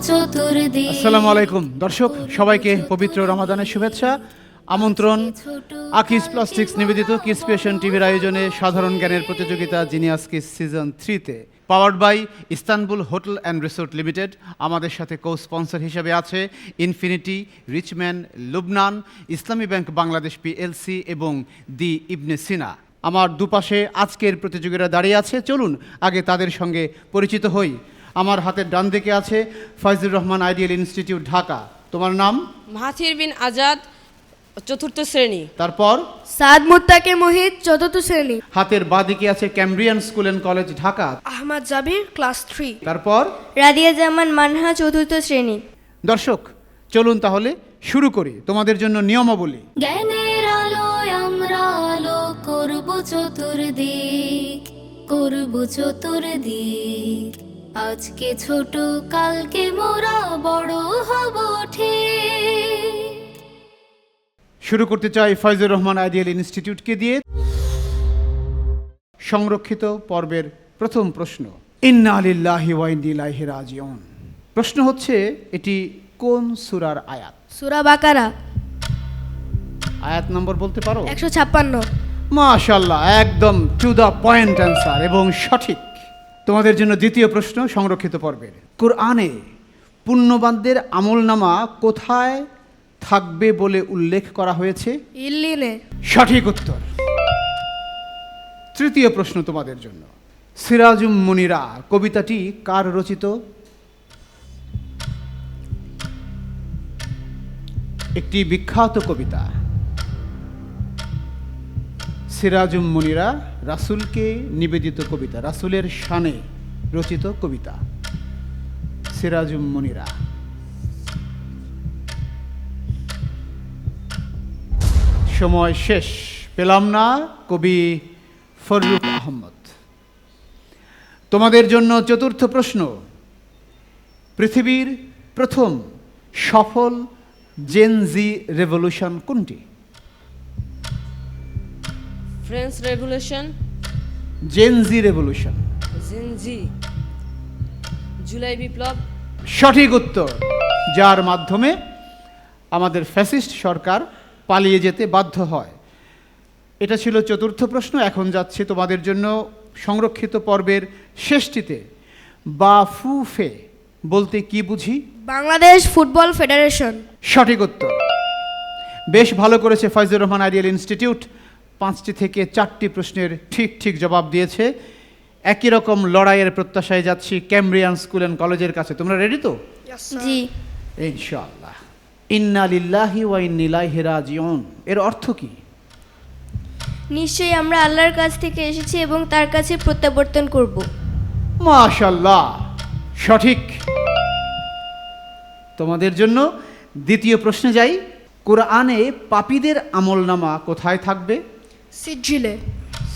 চতুর্দিক। আসসালামু আলাইকুম দর্শক, সবাইকে পবিত্র রমাদানের শুভেচ্ছা। আমন্ত্রণ আকিজ প্লাস্টিক্স নিবেদিত কিডস ক্রিয়েশন টিভির আয়োজনে সাধারণ জ্ঞানের প্রতিযোগিতা জিনিয়াস কিডস সিজন 3-তে, powered by Istanbul hotel and resort limited. আমাদের সাথে কো স্পন্সর হিসেবে আছে ইনফিনিটি, রিচম্যান, লুবনান, ইসলামী ব্যাংক বাংলাদেশ পিএলসি এবং দি ইবনে সিনা। আমার দুপাশে আজকের প্রতিযোগীরা দাঁড়িয়ে আছে, চলুন আগে তাদের সঙ্গে পরিচিত হই। আমার হাতের ডান দিকে আছে ফয়জুর রহমান আইডিয়াল ইনস্টিটিউট ঢাকা। তোমার নাম? মাহাথির বিন আজাদ, চতুর্থ শ্রেণী। তারপর সাদ মুত্তাকে মোহিত, চতুর্থ শ্রেণী। হাতের বাঁ দিকে আছে Cambrian school and college Dhaka. Ahmad Jabir, class 3। তারপর রাদিয়া জামান মানহা, চতুর্থ শ্রেণী। দর্শক, চলুন তাহলে শুরু করি। তোমাদের জন্য নিয়মাবলী। জ্ঞানের আলোয় আমরা আলো করব চতুর্দিক, করব চতুর্দিক। আজকে ছোট, কালকে মোরা বড় হব ঠিক। শুরু করতে চাই ফয়জুর রহমান আইডিয়াল ইনস্টিটিউটকে দিয়ে। সংরক্ষিত পর্বের প্রথম প্রশ্ন, ইন্না লিল্লাহি ওয়া ইন্না ইলাইহি রাজিউন। প্রশ্ন হচ্ছে, এটি কোন সূরার আয়াত? সূরা বাকারা আয়াত নম্বর বলতে পারো? 156। মাশাআল্লাহ, একদম টু দ্য পয়েন্ট অ্যান্সার এবং সঠিক। তোমাদের জন্য দ্বিতীয় প্রশ্ন সংরক্ষিত পর্বের। কুরআনে পুণ্যবানদের আমলনামা কোথায় থাকবে বলে উল্লেখ করা হয়েছে? ইল্লিনে। সঠিক উত্তর। তৃতীয় প্রশ্ন তোমাদের জন্য, সিরাজুম মুনিরা কবিতাটি কার রচিত? একটি বিখ্যাত কবিতা। সিরাজুম মুনিরা রাসূলকে নিবেদিত কবিতা, রাসূলের শানে রচিত কবিতা। সিরাজুম মুনিরা। সময় শেষ, পেলাম না কবি ফররুখ আহমদ। তোমাদের জন্য চতুর্থ প্রশ্ন, পৃথিবীর প্রথম সফল জেনজি রেভলিউশন কোনটি? French revolution, Gen Z revolution. Gen Z, July বিপ্লব। সঠিক উত্তর, যার মাধ্যমে আমাদের ফ্যাসিস্ট সরকার পালিয়ে যেতে বাধ্য হয়। এটা ছিল চতুর্থ প্রশ্ন। এখন যাচ্ছে তোমাদের জন্য সংরক্ষিত পর্বের শেষটিতে। বাফুফে বলতে কি বুঝি? Bangladesh football federation. সঠিক উত্তর। বেশ ভালো করেছে ফয়জুর রহমান আইডিয়াল ইনস্টিটিউট, 5টি থেকে 4টি প্রশ্নের ঠিক ঠিক জবাব দিয়েছে। একই রকম লড়াইয়ের প্রত্যাশায় যাচ্ছি ক্যামব্রিয়ান স্কুল অ্যান্ড কলেজের কাছে। তোমরা রেডি তো? জি। ইনশাআল্লাহ। ইন্না লিল্লাহি ওয়া ইন্না ইলাইহি রাজিউন এর অর্থ কি? নিশ্চয়ই আমরা আল্লাহর কাছ থেকে এসেছি এবং তার কাছে প্রত্যাবর্তন করব। মাশাআল্লাহ, সঠিক। তোমাদের জন্য দ্বিতীয় প্রশ্নে যাই। কোরআনে পাপীদের আমলনামা কোথায় থাকবে? সিজিলে।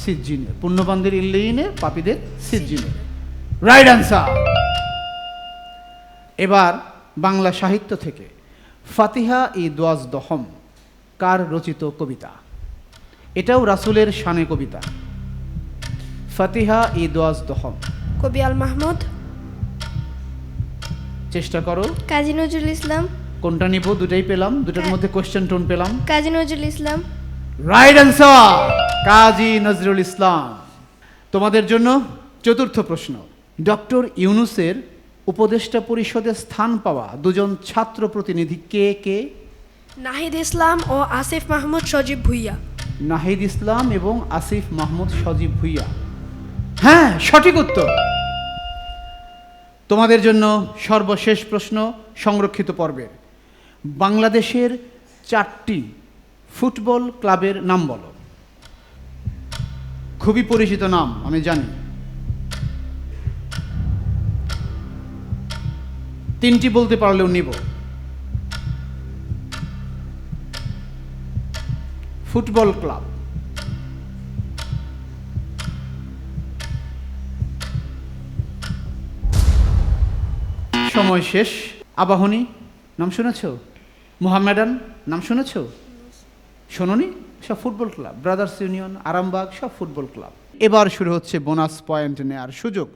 সিজ্জিনে। পুণ্যবানদের ইল্লিনে, পাপীদের সিজ্জিনে। Right answer. এবার বাংলা সাহিত্য থেকে, ফাতিহা ই দোয়াজ দহম কার রচিত কবিতা? এটাও রাসূলের শানে কবিতা। ফাতিহা ই দোয়াজ দহম। কবি আল মাহমুদ। চেষ্টা করো। কাজী নজরুল ইসলাম। কোনটা নিব? দুটাই পেলাম, দুটার মধ্যে কোশ্চেন টোন পেলাম। কাজী নজরুল ইসলাম। Right answer, Kazi Nazrul Islam. তোমাদের জন্য চতুর্থ প্রশ্ন, ডক্টর ইউনূসের উপদেষ্টা পরিষদে স্থান পাওয়া দুজন ছাত্র প্রতিনিধি কে কে? নাহিদ ইসলাম ও আসিফ মাহমুদ সজীব ভুইয়া। নাহিদ ইসলাম এবং আসিফ মাহমুদ সজীব ভুইয়া। হ্যাঁ, সঠিক উত্তর। তোমাদের জন্য সর্বশেষ প্রশ্ন সংরক্ষিত পর্বের। বাংলাদেশের 4টি ফুটবল ক্লাবের নাম বলো। খুবই পরিচিত নাম, আমি জানি। 3টি বলতে পারলেও নিব। Football club. সময় শেষ। আবাহনী নাম শুনেছ? মোহামেডান নাম শুনেছ? শোনোনি? সব football club. Brothers union, Arambagh, সব ফুটবল ক্লাব। এবার শুরু হচ্ছে বোনাস পয়েন্ট নেওয়ার সুযোগ।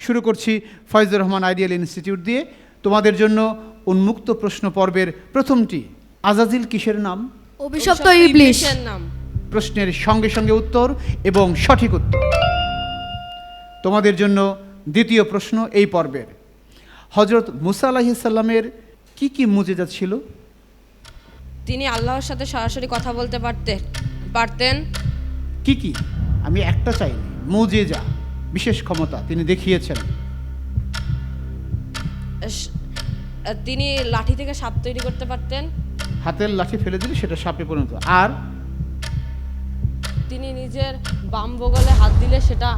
শুরু করছি ফয়জুর রহমান আইডিয়াল ইনস্টিটিউট দিয়ে। তোমাদের জন্য উন্মুক্ত প্রশ্ন পর্বের প্রথমটি, আজাজিল কিসের নাম? অভিশপ্ত ইবলিশ। ইবলিশের নাম। প্রশ্নের সঙ্গে সঙ্গে উত্তর এবং সঠিক উত্তর। তোমাদের জন্য দ্বিতীয় প্রশ্ন এই পর্বের, হজরত মুসা আলাইহিস সালামের কি কি মুজিজা ছিল? তিনি আল্লাহর সাথে সরাসরি কথা বলতে পারতেন। কি কি? আমি একটা চাইনি, মুজিজা, বিশেষ ক্ষমতা তিনি দেখিয়েছেন। তিনি লাঠি থেকে সাপ তৈরি করতে পারতেন। হাতের লাঠি ফেলে দিলে সেটা সাপে পরিণত। আর তিনি নিজের বাম বগলে হাত দিলে সেটা।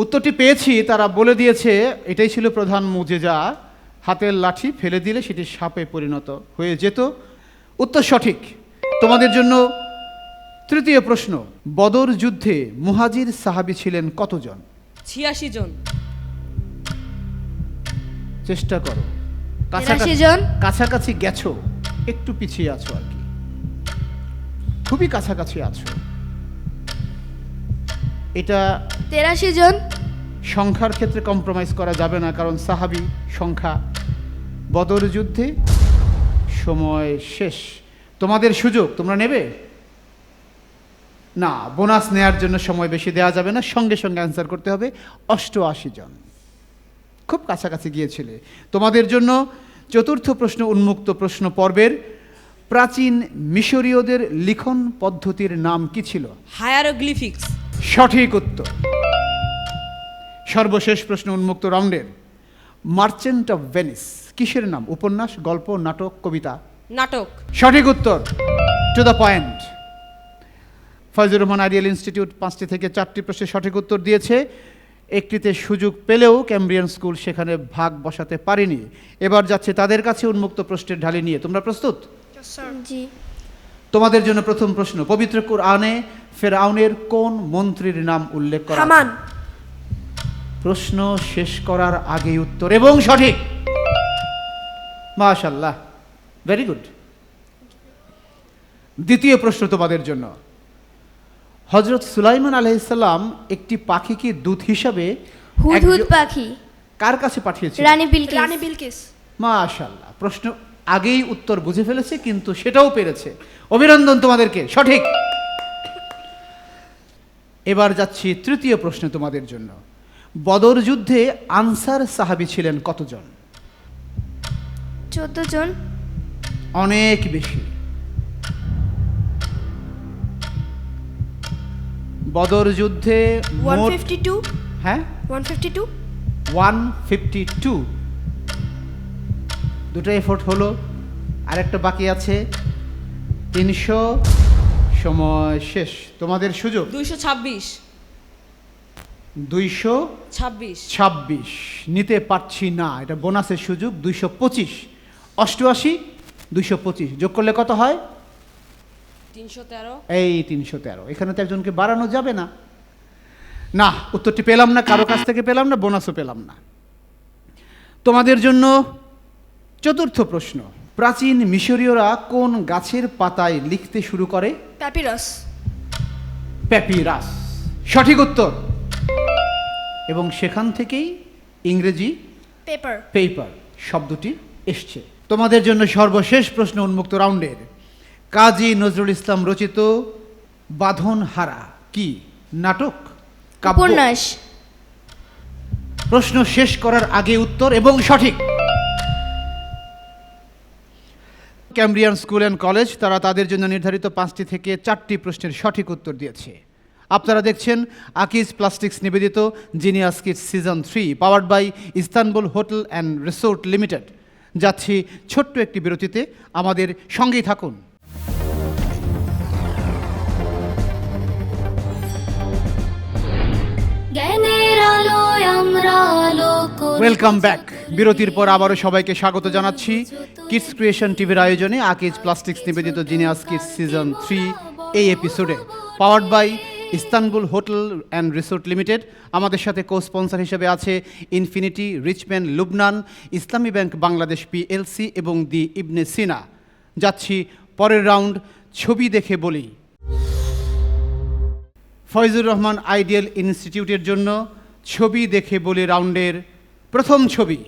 উত্তরটি পেয়েছি, তারা বলে দিয়েছে এটাই ছিল প্রধান মুজিজা, হাতের লাঠি ফেলে দিলে সেটি সাপে পরিণত হয়ে যেত। উত্তর সঠিক। তোমাদের জন্য তৃতীয় প্রশ্ন, বদর যুদ্ধে মুহাজির সাহাবী ছিলেন কতজন? 86 জন। চেষ্টা করো, 83 জন। কাছাকাছি গেছো, একটু পিছিয়ে আছো আর কি, খুবই কাছাকাছি আছো। এটা 83 জন। সংখ্যার ক্ষেত্রে কম্প্রোমাইজ করা যাবে না, কারণ সাহাবী সংখ্যা। বদর যুদ্ধে সময় শেষ, তোমাদের সুযোগ, তোমরা নেবে না? বোনাস নেয়ার জন্য সময় বেশি দেওয়া যাবে না, সঙ্গে সঙ্গে অ্যান্সার করতে হবে। 88 জন, খুব কাছাকাছি গিয়েছিলে। তোমাদের জন্য চতুর্থ প্রশ্ন উন্মুক্ত প্রশ্ন পর্বের, প্রাচীন মিশরীয়দের লিখন পদ্ধতির নাম কি ছিল? হায়ারোগ্লিফিক্স। সঠিক উত্তর। সর্বশেষ প্রশ্ন উন্মুক্ত রাউন্ডের, মার্চেন্ট অফ ভেনিস কিসের নাম? উপন্যাস, গল্প, নাটক, কবিতা? নাটক। সঠিক উত্তর, to the point. Foyzur Rahman ideal institute 5টি থেকে 4টি প্রশ্নের সঠিক উত্তর দিয়েছে। একটিতে সুযোগ পেলেও ক্যামব্রিয়ান স্কুল সেখানে ভাগ বসাতে পারেনি। এবার যাচ্ছে তাদের কাছে উন্মুক্ত প্রশ্নের ঢালি নিয়ে। তোমরা প্রস্তুত? জি। তোমাদের জন্য প্রথম প্রশ্ন, পবিত্র কুরআনে ফেরাউনের কোন মন্ত্রীর নাম উল্লেখ করা? হামান। প্রশ্ন শেষ করার আগেই উত্তর এবং সঠিক। মাশাআল্লাহ, ভেরি গুড। দ্বিতীয় প্রশ্ন তোমাদের জন্য, হযরত সুলাইমান আলাইহিস সালাম একটি পাখিকে দূত হিসাবে হুদহুদ পাখি। কার কাছে পাঠিয়েছিলেন? রানী বিলকিস। রানী বিলকিস। মাশাআল্লাহ, প্রশ্ন আগেই উত্তর বুঝে ফেলেছে, কিন্তু সেটাও পেরেছে। অভিনন্দন তোমাদেরকে, সঠিক। এবার যাচ্ছি তৃতীয় প্রশ্ন তোমাদের জন্য, বদর যুদ্ধে আনসার সাহাবী ছিলেন কতজন? 14 জন। অনেক বেশি। বদর যুদ্ধে মোট 152। হ্যাঁ 152। 152। দুটো এফোর্ট হলো, আরেকটা বাকি আছে। 300। সময় শেষ, তোমাদের সুযোগ। 226। 226 নিতে পারছি না, এটা বোনাসের সুযোগ। 225, 88, 225 যোগ করলে কত হয়? 313। এই 313। এখানে তো একজনকে বাড়ানো যাবে না। না, উত্তরটি পেলাম না, কারো কাছ থেকে পেলাম না, বোনাসও পেলাম না। তোমাদের জন্য চতুর্থ প্রশ্ন, প্রাচীন মিশরীয়রা কোন গাছের পাতায় লিখতে শুরু করে? প্যাপিরাস। প্যাপিরাস, সঠিক উত্তর। এবং সেখান থেকেই ইংরেজি পেপার। পেপার শব্দটি এসছে। তোমাদের জন্য সর্বশেষ প্রশ্ন উন্মুক্ত রাউন্ডের, কাজী নজরুল ইসলাম রচিত বাঁধনহারা কি? নাটক, কাব্য? উপন্যাস। প্রশ্ন শেষ করার আগে উত্তর এবং সঠিক। ক্যামব্রিয়ান স্কুল অ্যান্ড কলেজ তারা তাদের জন্য নির্ধারিত 5টি থেকে 4টি প্রশ্নের সঠিক উত্তর দিয়েছে। আপনারা দেখছেন আকিজ প্লাস্টিক্স নিবেদিত genius kids season 3, powered by Istanbul hotel and resort limited. যাচ্ছি ছোট্ট একটি বিরতিতে, আমাদের সঙ্গেই থাকুন। জ্ঞানের আলোয় আমরা আলো করব। Welcome back. বিরতির পর আবারও সবাইকে স্বাগত জানাচ্ছি কিডস ক্রিয়েশন টিভির আয়োজনে আকিজ প্লাস্টিক্স নিবেদিত জিনিয়াস কিডস সিজন 3 এই এপিসোডে, powered by Istanbul hotel and resort limited. আমাদের সাথে কো স্পন্সর হিসেবে আছে ইনফিনিটি, রিচম্যান লুবনান, ইসলামী ব্যাংক বাংলাদেশ পিএলসি এবং দি ইবনে সিনা। যাচ্ছি পরের রাউন্ড, ছবি দেখে বলি। ফয়জুর রহমান আইডিয়াল ইনস্টিটিউটের জন্য ছবি দেখে বলি রাউন্ডের প্রথম ছবি।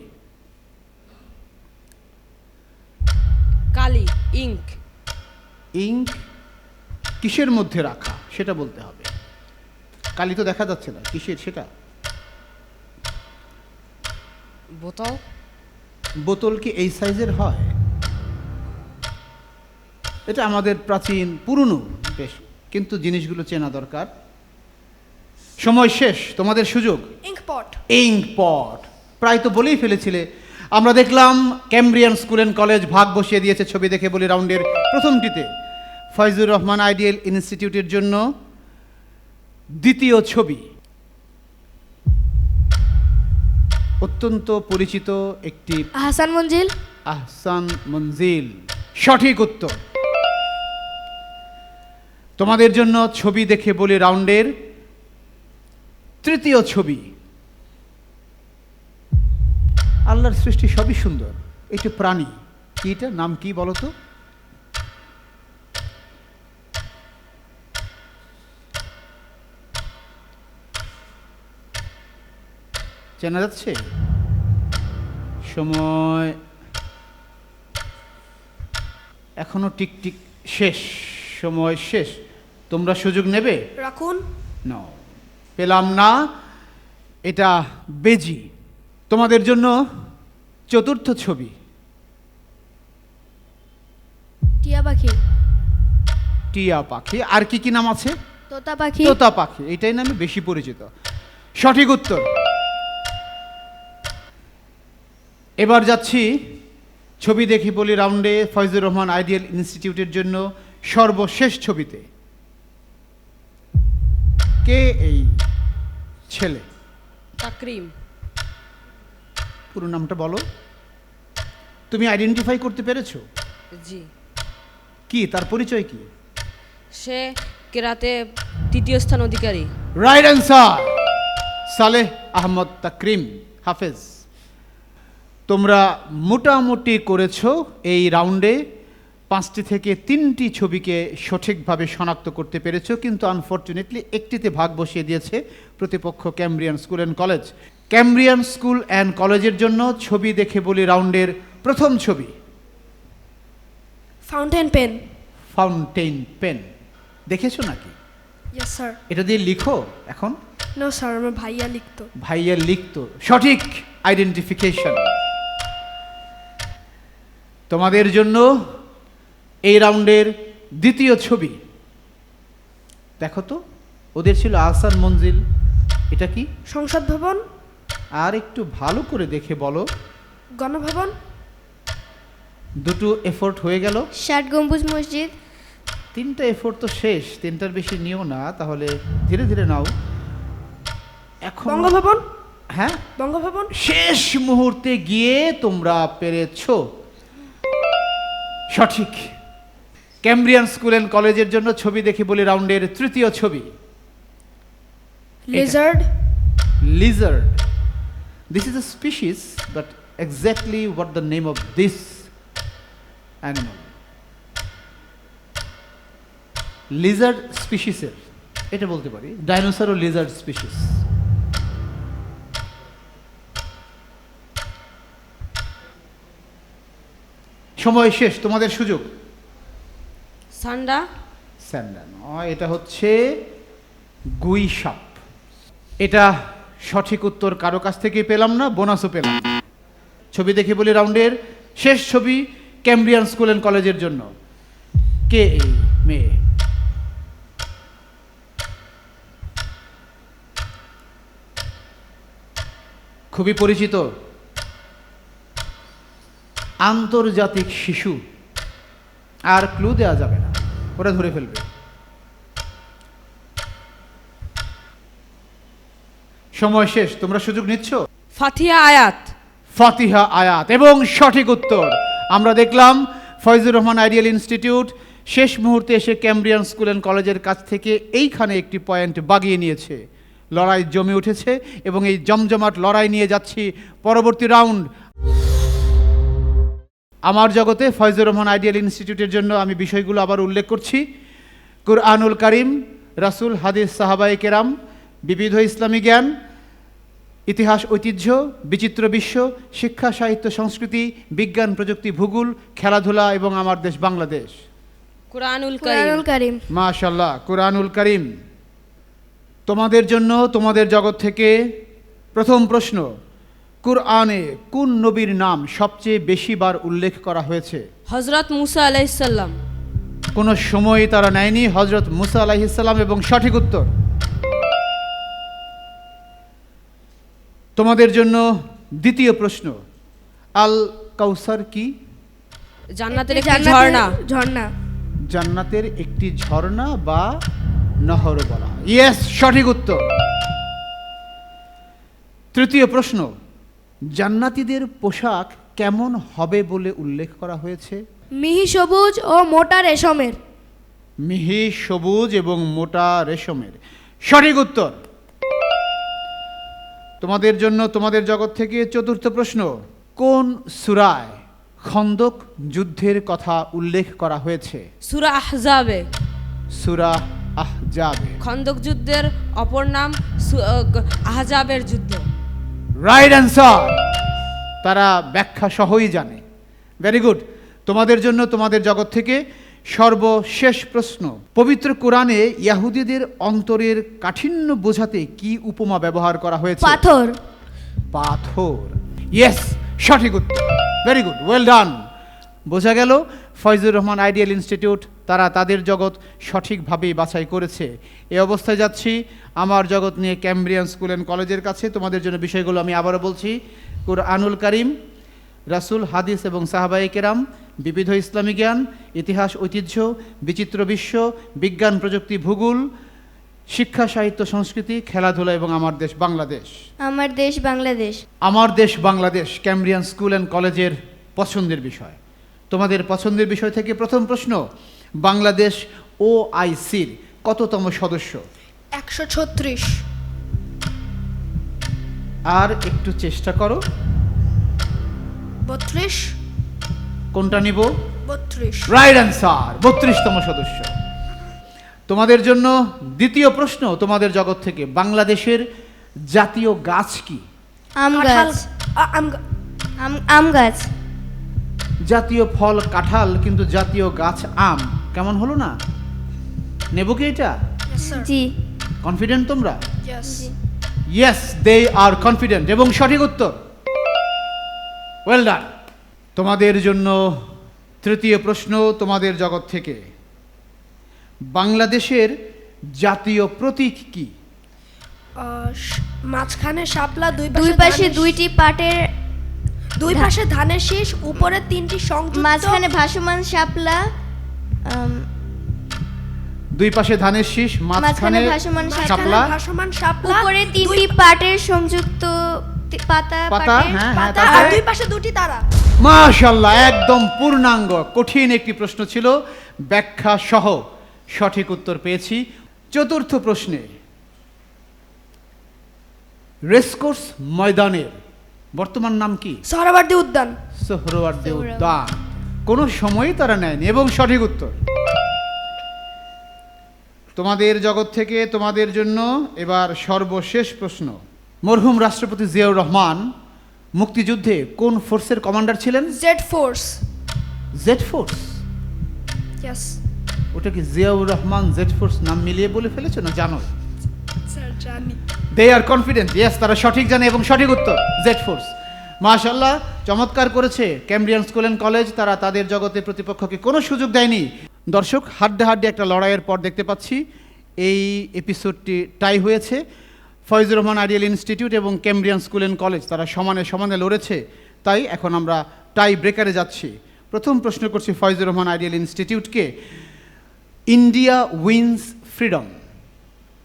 কালি, ইঙ্ক। ইঙ্ক কিসের মধ্যে রাখা সেটা বলতে হবে। কালি তো দেখা যাচ্ছে না, কিসের সেটা? বোতল। বোতল কি এই সাইজের হয়? এটা আমাদের প্রাচীন পুরনো বেশ, কিন্তু জিনিসগুলো চেনা দরকার। সময় শেষ, তোমাদের সুযোগ। ইঙ্ক পট। ইঙ্ক পট, প্রায় তো বলেই ফেলেছিলে। আমরা দেখলাম ক্যামব্রিয়ান স্কুল অ্যান্ড কলেজ ভাগ বসিয়ে দিয়েছে ছবি দেখে বলি রাউন্ডের প্রথমটিতে। ফয়জুর রহমান আইডিয়াল ইনস্টিটিউটের জন্য দ্বিতীয় ছবি। অত্যন্ত পরিচিত একটি আহসান মঞ্জিল। আহসান মঞ্জিল, সঠিক উত্তর। তোমাদের জন্য ছবি দেখে বলি রাউন্ডের তৃতীয় ছবি। আল্লাহর সৃষ্টি সবই সুন্দর। একটি প্রাণী, কি এটা, নাম কি বলো তো? চেনা যাচ্ছে? সময় এখনো টিকটিক শেষ, সময় শেষ। তোমরা সুযোগ নেবে? রাখুন। না, পেলাম না। এটা বেজি। তোমাদের জন্য চতুর্থ ছবি। টিয়া পাখি। টিয়া পাখি। আর কি কি নাম আছে? তোতা পাখি। তোতা পাখি, এটাই নামে বেশি পরিচিত। সঠিক উত্তর। এবার যাচ্ছি ছবি দেখি বলি রাউন্ডে ফয়জুর রহমান আইডিয়াল ইনস্টিটিউটের জন্য সর্বশেষ ছবিতে। কে এই ছেলে? তাকরিম। পুরো নামটা বলো। তুমি আইডেন্টিফাই করতে পেরেছো? জি। কি তার পরিচয় কি? সে কেরাতে তৃতীয় স্থান অধিকারী। রাইট অ্যান্সার, সালেহ আহমদ তাকরিম, হাফেজ। তোমরা মোটামুটি করেছো এই রাউন্ডে। 5টি থেকে 3টি ছবিকে সঠিকভাবে শনাক্ত করতে পেরেছো, কিন্তু আনফর্চুনেটলি একটিতে ভাগ বসিয়ে দিয়েছে প্রতিপক্ষ Cambrian school and college. Cambrian school and কলেজের জন্য ছবি দেখে বলি রাউন্ডের প্রথম ছবি। Fountain pen. ফাউন্টেন পেন দেখেছো নাকি? Yes sir. এটা দিয়ে লিখো এখন? নো স্যার, আমার ভাইয়া লিখতো। ভাইয়া লিখতো, সঠিক আইডেন্টিফিকেশন। তোমাদের জন্য এই রাউন্ডের দ্বিতীয় ছবি। দেখো তো, ওদের ছিল আহসান মঞ্জিল, এটা কি? সংসদ ভবন। আর একটু ভালো করে দেখে বলো। গণভবন। দুটো এফোর্ট হয়ে গেল। ষাট গম্বুজ মসজিদ। 3টা এফোর্ট তো শেষ, 3টার বেশি নিও না, তাহলে ধীরে ধীরে নাও। এখন বঙ্গভবন। হ্যাঁ, বঙ্গভবন। শেষ মুহূর্তে গিয়ে তোমরা পেরেছো, সঠিক। ক্যামব্রিয়ান স্কুল অ্যান্ড কলেজের জন্য ছবি দেখে বলি রাউন্ডের তৃতীয় ছবি। Lizaad. Lizard. This is a species, but exactly what the name of this animal? Lizard species এর, এটা বলতে পারি ডাইনোসর ও লিজার্ড স্পিসিস। সময় শেষ, তোমাদের সুযোগ। সান্ডা। স্যান্ডা নয়, এটা হচ্ছে গুই সাপ। এটা সঠিক উত্তর কারো কাছ থেকে পেলাম না, বোনাসও পেলাম না। ছবি দেখে বলি রাউন্ডের শেষ ছবি ক্যামব্রিয়ান স্কুল অ্যান্ড কলেজের জন্য। কে এই মেয়ে? খুবই পরিচিত, আন্তর্জাতিক শিশু। আর ক্লু দেওয়া যাবে না, ওরা ধরে ফেলবে। সময় শেষ, তোমরা সুযোগ নিচ্ছ। ফাতিহা আয়াত। ফাতিহা আয়াত এবং সঠিক উত্তর। আমরা দেখলাম ফয়জুর রহমান আইডিয়াল ইনস্টিটিউট শেষ মুহূর্তে এসে ক্যামব্রিয়ান স্কুল অ্যান্ড কলেজের কাছ থেকে এইখানে একটি পয়েন্ট বাগিয়ে নিয়েছে। লড়াই জমে উঠেছে এবং এই জমজমাট লড়াই নিয়ে যাচ্ছি পরবর্তী রাউন্ড। আমার জগতে ফয়জুর রহমান আইডিয়াল ইনস্টিটিউটের জন্য আমি বিষয়গুলো আবার উল্লেখ করছি। কুরআনুল কারিম, রাসূল, হাদিস, সাহাবায়ে কেরাম, বিবিধ ইসলামী জ্ঞান, ইতিহাস ঐতিহ্য, বিচিত্র বিশ্ব, শিক্ষা সাহিত্য সংস্কৃতি, বিজ্ঞান প্রযুক্তি ভূগোল, খেলাধুলা এবং আমার দেশ বাংলাদেশ। কুরআনুল কুরআনুল কারীম। কারীম। মাশাআল্লাহ, কুরআনুল কারীম। তোমাদের জন্য তোমাদের জগৎ থেকে প্রথম প্রশ্ন, কুরআনে কোন নবীর নাম সবচেয়ে বেশি বার উল্লেখ করা হয়েছে? হযরত মুসা আলাইহিস সালাম। কোনো সময় তারা নেয়নি হযরত মুসা আলাইহিস সালাম, এবং সঠিক উত্তর। তোমাদের জন্য দ্বিতীয় প্রশ্ন, আল কাউসার কি? জান্নাতের একটি জান্নাতের ঝর্ণা। ঝর্ণা। জান্নাতের একটি ঝর্ণা বা নহর বলা। ইয়েস, সঠিক উত্তর। তৃতীয় প্রশ্ন, জান্নাতীদের পোশাক কেমন হবে বলে উল্লেখ করা হয়েছে? মিহি সবুজ ও মোটা রেশমের। মিহি সবুজ এবং মোটা রেশমের। সঠিক উত্তর। তোমাদের জন্য তোমাদের জগৎ থেকে চতুর্থ প্রশ্ন, কোন সূরায় খন্দক যুদ্ধের কথা উল্লেখ করা হয়েছে? সূরা আহজাবে। সূরা আহজাবে। খন্দক যুদ্ধের অপর নাম আহজাবের যুদ্ধ। Right answer. তারা ব্যাখ্যা সহই জানে। Very good. তোমাদের জন্য তোমাদের জগৎ থেকে সর্বশেষ প্রশ্ন, পবিত্র কোরআনে ইহুদিদের অন্তরের কাঠিন্য বোঝাতে কি উপমা ব্যবহার করা হয়েছে? পাথর। পাথর। ইয়েস, সঠিক উত্তর। Very good, well done. বোঝা গেল ফয়জুর রহমান আইডিয়াল ইনস্টিটিউট তারা তাদের জগৎ সঠিকভাবেই বাছাই করেছে। এই অবস্থায় যাচ্ছি আমার জগৎ নিয়ে ক্যামব্রিয়ান স্কুল অ্যান্ড কলেজের কাছে। তোমাদের জন্য বিষয়গুলো আমি আবারও বলছি, কুরআনুল কারীম, রাসূল, হাদিস এবং সাহাবায়ে কেরাম, বিবিধ ইসলামী জ্ঞান, ইতিহাস ঐতিহ্য, বিচিত্র বিশ্ব, বিজ্ঞান প্রযুক্তি ভূগোল, শিক্ষা সাহিত্য সংস্কৃতি, খেলাধুলা এবং আমার দেশ বাংলাদেশ। আমার দেশ বাংলাদেশ। আমার দেশ বাংলাদেশ ক্যামব্রিয়ান স্কুল অ্যান্ড কলেজের পছন্দের বিষয়। তোমাদের পছন্দের বিষয় থেকে প্রথম প্রশ্ন, বাংলাদেশ OICর কততম সদস্য? 136। আর একটু চেষ্টা করো। 32। কোনটা নিব? 32। রাইট অ্যান্সার, 32তম সদস্য। তোমাদের জন্য দ্বিতীয় প্রশ্ন তোমাদের জগৎ থেকে, বাংলাদেশের জাতীয় গাছ কি? আম কাঁঠাল। গাছ। আম গাছ। জাতীয় ফল কাঁঠাল, কিন্তু জাতীয় গাছ আম। কেমন হলো না? নেব কি এটা? Yes, sir. জি। কনফিডেন্ট তোমরা? Yes. Yes, they are confident, এবং সঠিক উত্তর। Well done. তোমাদের জন্য তৃতীয় প্রশ্ন তোমাদের জগৎ থেকে, বাংলাদেশের জাতীয় প্রতীক কি? মাঝখানে শাপলা, দুই পাশে দুইটি পাটের, দুই পাশে ধানের শীষ, উপরে তিনটি সংযুক্ত, মাঝখানে ভাসমান শাপলা, দুই পাশে ধানের শীষ, মাঝখানে ভাসমান শাপলা, ভাসমান শাপলা, উপরে তিনটি পাটের সংযুক্ত পাতা, পাতা, পাটের হ্যাঁ, পাতা, তারপরে? আর দুই পাশে দুটি তারা। মাশাআল্লাহ, একদম পূর্ণাঙ্গ। কঠিন একটি প্রশ্ন ছিল, ব্যাখ্যা সহ সঠিক উত্তর পেয়েছি। চতুর্থ প্রশ্নে, রেসকোর্স ময়দানের বর্তমান নাম কি? সোহরাওয়ার্দী উদ্যান। সোহরাওয়ার্দী উদ্যান। কোনো সময়ই তারা নেয়নি, এবং সঠিক উত্তর। তোমাদের জগৎ থেকে তোমাদের জন্য এবার সর্বশেষ প্রশ্ন, মরহুম রাষ্ট্রপতি জিয়াউর রহমান মুক্তিযুদ্ধে কোন ফোর্সের কমান্ডার ছিলেন? Z force. Z force? Yes ওটা কি জিয়াউর রহমান জেড ফোর্স নাম মিলিয়ে বলে ফেলেছো না জানো? স্যার, জানি। দে আর কনফিডেন্ট। ইয়েস, তারা সঠিক জানে, এবং সঠিক উত্তর জেড ফোর্স। মাশাআল্লাহ, চমৎকার করেছে ক্যামব্রিয়ান স্কুল অ্যান্ড কলেজ। তারা তাদের জগতে প্রতিপক্ষকে কোনো সুযোগ দেয়নি। দর্শক, হাড্ডাহাড্ডি একটা লড়াইয়ের পর দেখতে পাচ্ছি এই এপিসোডটি টাই হয়েছে। ফয়জুর রহমান আইডিয়াল ইনস্টিটিউট এবং ক্যামব্রিয়ান স্কুল অ্যান্ড কলেজ তারা সমানে সমানে লড়েছে, তাই এখন আমরা টাই ব্রেকারে যাচ্ছি। প্রথম প্রশ্ন করছি ফয়জুর রহমান আইডিয়াল ইনস্টিটিউটকে, ইন্ডিয়া উইন্স ফ্রিডম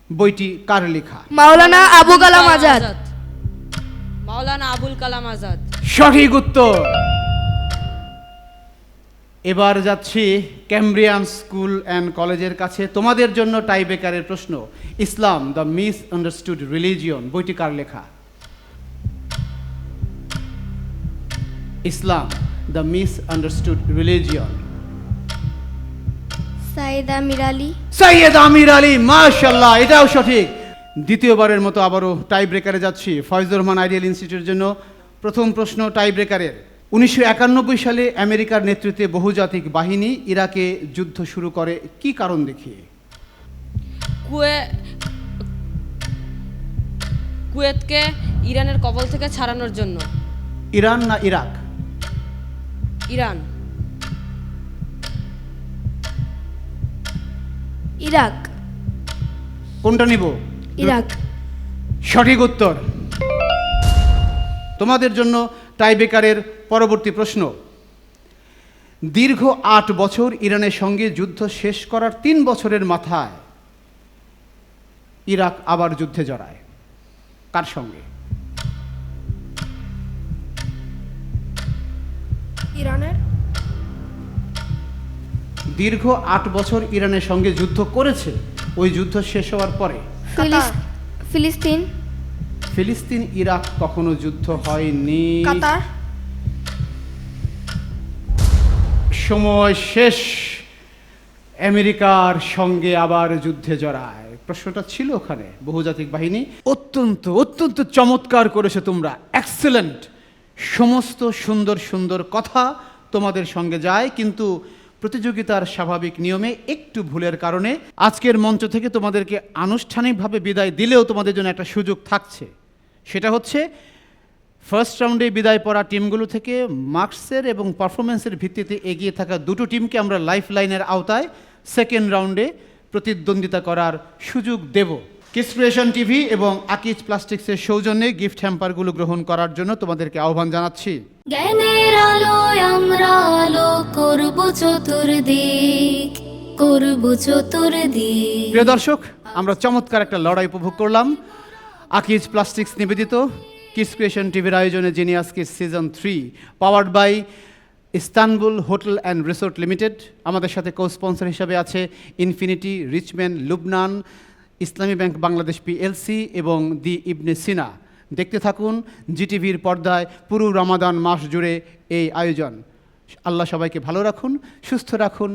বইটি কার লেখা? মাওলানা আবু কালাম আজাদ। মাওলানা আবুল কালাম আজাদ। সঠিক উত্তর। এবার যাচ্ছি ক্যামব্রিয়ান স্কুল অ্যান্ড কলেজের কাছে। তোমাদের জন্য টাই ব্রেকারের প্রশ্ন, ইসলাম দ্য মিস আন্ডারস্টুড রিলিজিয়ন বইটি কার লেখা? ইসলাম the miss understood religion. Syed আমির আলী। সৈয়দ আমির আলী। মাশাআল্লাহ, এটাও সঠিক। দ্বিতীয়বারের মতো আবারও টাই ব্রেকারে যাচ্ছি ফয়জুর রহমান আইডিয়াল ইনস্টিটিউটের জন্য। প্রথম প্রশ্ন টাই ব্রেকারের। 1991 সালে আমেরিকার নেতৃত্বে বহুজাতিক বাহিনী ইরাকে যুদ্ধ শুরু করে কি কারণ দেখিয়ে? কুয়েতকে ইরানের কবল থেকে ছাড়ানোর জন্য। ইরান না ইরাক? ইরান। ইরাক। কোনটা নিব? ইরাক। সঠিক উত্তর। তোমাদের জন্য টাই ব্রেকারের পরবর্তী প্রশ্ন। দীর্ঘ 8 বছর ইরানের সঙ্গে যুদ্ধ শেষ করার 3 বছরের মাথায় ইরাক আবার যুদ্ধে জড়ায় কার সঙ্গে? ইরানের। দীর্ঘ 8 বছর ইরানের সঙ্গে যুদ্ধ করেছে, ওই যুদ্ধ শেষ হওয়ার পরে। ফিলিস্তিন। ফিলিস্তিন ইরাক কখনো যুদ্ধ হয়নি। কাতার। সময় শেষ। আমেরিকার সঙ্গে আবার যুদ্ধে জড়ায়। প্রশ্নটা ছিল ওখানে বহুজাতিক বাহিনী। অত্যন্ত অত্যন্ত চমৎকার করেছো তোমরা, এক্সেলেন্ট। সমস্ত সুন্দর সুন্দর কথা তোমাদের সঙ্গে যায়, কিন্তু প্রতিযোগিতার স্বাভাবিক নিয়মে একটু ভুলের কারণে আজকের মঞ্চ থেকে তোমাদেরকে আনুষ্ঠানিকভাবে বিদায় দিলেও তোমাদের জন্য একটা সুযোগ থাকছে। সেটা হচ্ছে ফার্স্ট রাউন্ডে বিদায় পড়া টিমগুলো থেকে মার্কসের এবং পারফরমেন্সের ভিত্তিতে এগিয়ে থাকা দুটো টিমকে আমরা লাইফ লাইনের আওতায় সেকেন্ড রাউন্ডে প্রতিদ্বন্দ্বিতা করার সুযোগ দেব। কিস ক্রিয়েশন টিভি এবং আকিজ প্লাস্টিক্সের সৌজন্যে গিফট হ্যাম্পারগুলো গ্রহণ করার জন্য তোমাদেরকে আহ্বান জানাচ্ছি। জ্ঞানের আলোয় আমরা আলো করব চতুর্দিক, করব চতুর্দিক। প্রিয় দর্শক, আমরা চমৎকার একটা লড়াই উপভোগ করলাম। আকিজ প্লাস্টিক্স নিবেদিত কিস ক্রিয়েশন টিভির আয়োজনে genius kids season 3 powered by Istanbul hotel and resort limited. আমাদের সাথে কো স্পন্সর হিসাবে আছে ইনফিনিটি, রিচম্যান, লুবনান, ইসলামী ব্যাংক বাংলাদেশ পিএলসি এবং দি ইবনে সিনা। দেখতে থাকুন জিটিভির পর্দায় পুরো রমাদান মাস জুড়ে এই আয়োজন। আল্লাহ সবাইকে ভালো রাখুন, সুস্থ রাখুন,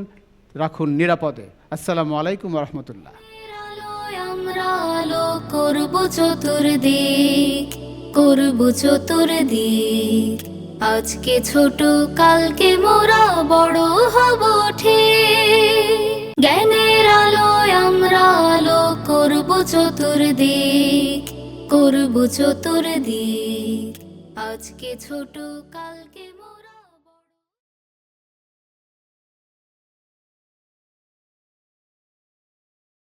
রাখুন নিরাপদে। আসসালামু আলাইকুম ওয়া রাহমাতুল্লাহ। আলোয় আমরা আলো করব চতুর্দিক, করব চতুর্দিক। আজকে ছোট কালকে মোরা বড় হব ঠিক। জ্ঞানের আলোয় আমরা আলো করব চতুর্দিক, করব চতুর্দিক। আজকে ছোট কালকে